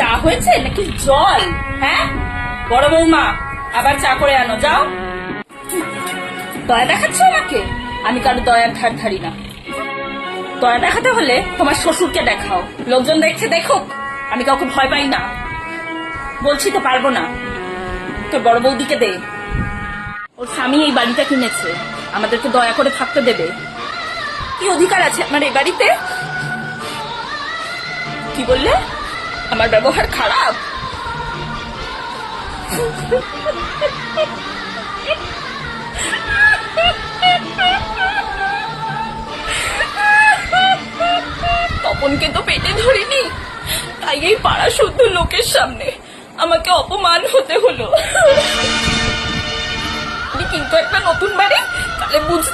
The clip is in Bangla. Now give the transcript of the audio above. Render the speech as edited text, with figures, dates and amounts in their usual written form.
চা হয়েছে নাকি জল? হ্যাঁ বড় বৌমা, আবার চা করে আনো, যাও। দয়া দেখাচ্ছ আমাকে? আমি কারো দয়ার ধার ধারি না। দয়া দেখাতে হলে তোমার শ্বশুরকে দেখাও, লোকজন দেখছে দেখুক, আমি কাউকে ভয় পাই না। বলছি তো পারবো না। তোর বড় বৌদিকে দে, ওর স্বামী এই বাড়িটা কিনেছে, আমাদেরকে দয়া করে থাকতে দেবে। কি অধিকার আছে আমার এই বাড়িতে? কি বললে? আমার ব্যবহার খারাপ? তপনকে তো পেটে ধরিনি, তাই এই পাড়া শুদ্ধ লোকের সামনে আমাকে অপমান হতে হলো। কিন্তু একটা নতুন বাড়ি, তাহলে বুঝ